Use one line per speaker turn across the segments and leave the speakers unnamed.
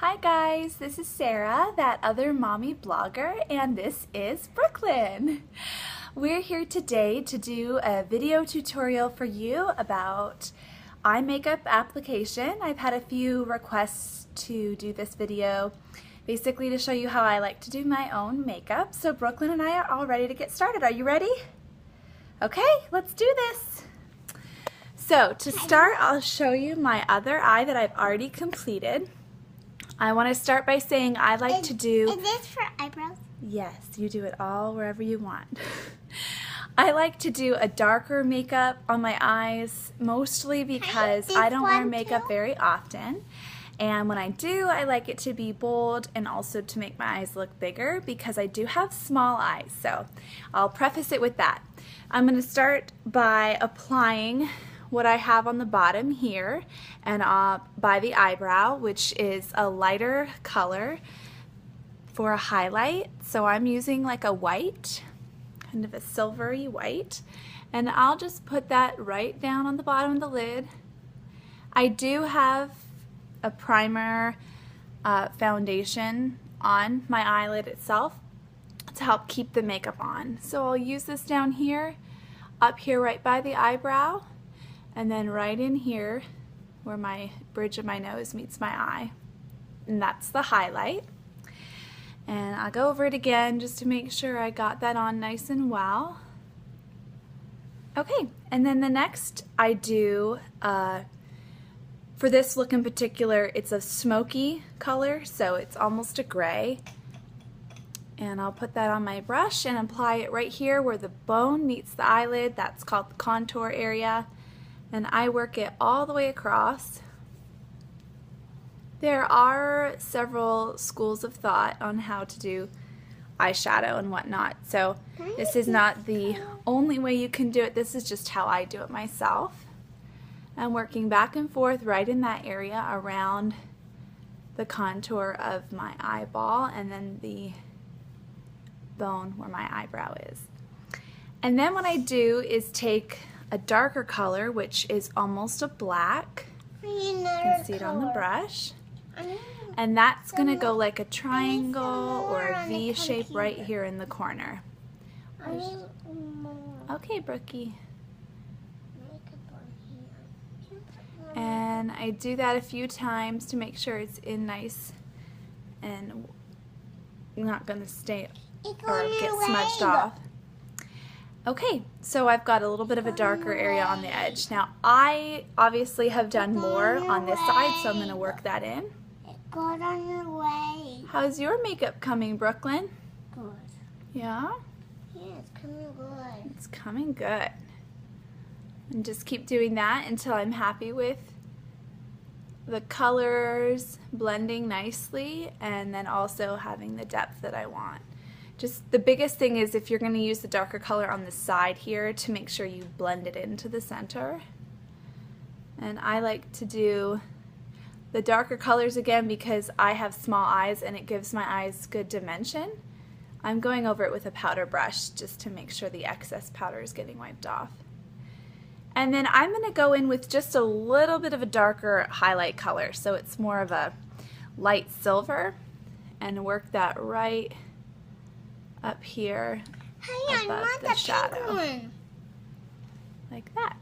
Hi guys, this is Sarah, that other mommy blogger, and this is Brooklyn. We're here today to do a video tutorial for you about eye makeup application. I've had a few requests to do this video basically to show you how I like to do my own makeup. So Brooklyn and I are all ready to get started. Are you ready? Okay, let's do this. So to start, I'll show you my other eye that I've already completed. I want to start by saying I like to do...
Is this for eyebrows?
Yes, you do it all wherever you want. I like to do a darker makeup on my eyes, mostly because I don't wear makeup very often. And when I do, I like it to be bold and also to make my eyes look bigger because I do have small eyes. So I'll preface it with that. I'm going to start by applying what I have on the bottom here and by the eyebrow, which is a lighter color for a highlight. So I'm using like a white, kind of a silvery white, and I'll just put that right down on the bottom of the lid. I do have a primer foundation on my eyelid itself to help keep the makeup on. So I'll use this down here, up here right by the eyebrow, and then right in here where my bridge of my nose meets my eye. And that's the highlight. And I'll go over it again just to make sure I got that on nice and well. Okay, and then the next I do, for this look in particular, it's a smoky color, so it's almost a gray. And I'll put that on my brush and apply it right here where the bone meets the eyelid. That's called the contour area. And I work it all the way across. There are several schools of thought on how to do eyeshadow and whatnot, so this is not the only way you can do it. This is just how I do it myself. I'm working back and forth right in that area around the contour of my eyeball and then the bone where my eyebrow is. And then what I do is take a darker color, which is almost a black. You can see it on the brush. And that's going to go like a triangle or a V shape right here in the corner. Okay, Brookie. And I do that a few times to make sure it's in nice and not going to stay or get smudged off. Okay, so I've got a little bit of a darker area on the edge. Now, I obviously have done more on this side, so I'm going to work that in.
It got on your way.
How's your makeup coming, Brooklyn?
Good.
Yeah?
Yeah, it's coming good.
It's coming good. And just keep doing that until I'm happy with the colors blending nicely and then also having the depth that I want. Just the biggest thing is if you're going to use the darker color on the side here to make sure you blend it into the center. And I like to do the darker colors again because I have small eyes and it gives my eyes good dimension. I'm going over it with a powder brush just to make sure the excess powder is getting wiped off. And then I'm going to go in with just a little bit of a darker highlight color, so it's more of a light silver, and work that right up here above the shadow, like that.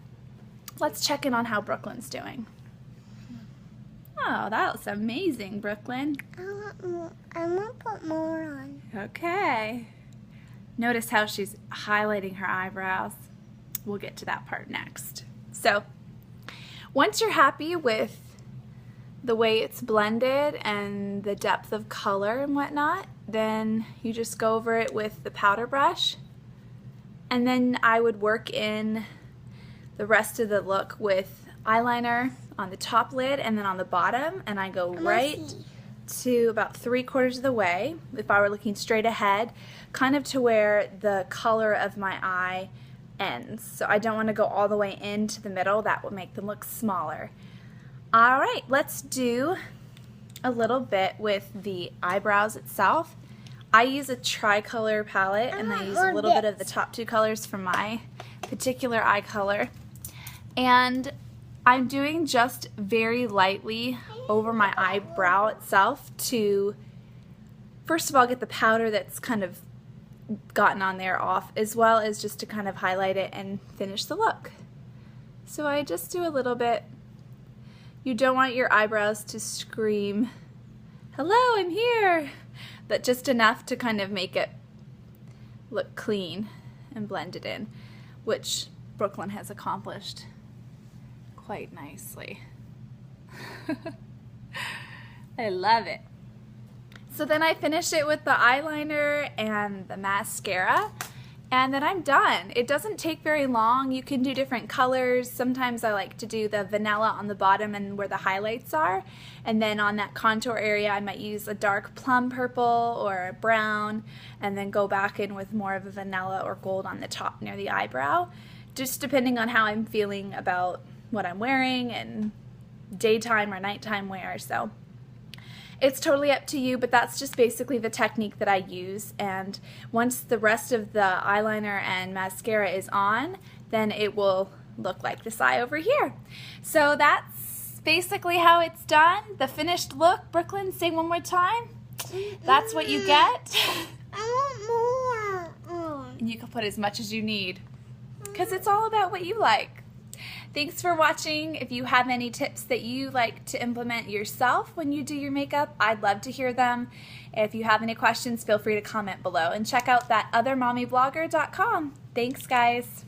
Let's check in on how Brooklyn's doing. Oh, that was amazing, Brooklyn.
I want to put more on.
Okay. Notice how she's highlighting her eyebrows. We'll get to that part next. So, once you're happy with the way it's blended and the depth of color and whatnot, then you just go over it with the powder brush, and then I would work in the rest of the look with eyeliner on the top lid and then on the bottom, and I go right to about 3/4 of the way, if I were looking straight ahead, kind of to where the color of my eye ends. So I don't want to go all the way into the middle. That will make them look smaller. Alright, let's do a little bit with the eyebrows itself. I use a tricolor palette and I use a little bit of the top two colors for my particular eye color. And I'm doing just very lightly over my eyebrow itself to, first of all, get the powder that's kind of gotten on there off, as well as just to kind of highlight it and finish the look. So I just do a little bit. You don't want your eyebrows to scream, "Hello, I'm here," but just enough to kind of make it look clean and blend it in, which Brooklyn has accomplished quite nicely. I love it. So then I finish it with the eyeliner and the mascara, and then I'm done. It doesn't take very long. You can do different colors. Sometimes I like to do the vanilla on the bottom and where the highlights are, and then on that contour area I might use a dark plum purple or a brown, and then go back in with more of a vanilla or gold on the top near the eyebrow, just depending on how I'm feeling about what I'm wearing and daytime or nighttime wear. So it's totally up to you, but that's just basically the technique that I use. And once the rest of the eyeliner and mascara is on, then it will look like this eye over here. So that's basically how it's done. The finished look. Brooklyn, say one more time. That's what you get.
I want more.
And you can put as much as you need, because it's all about what you like. Thanks for watching. If you have any tips that you like to implement yourself when you do your makeup, I'd love to hear them. If you have any questions, feel free to comment below, and check out that othermommyblogger.com. Thanks, guys.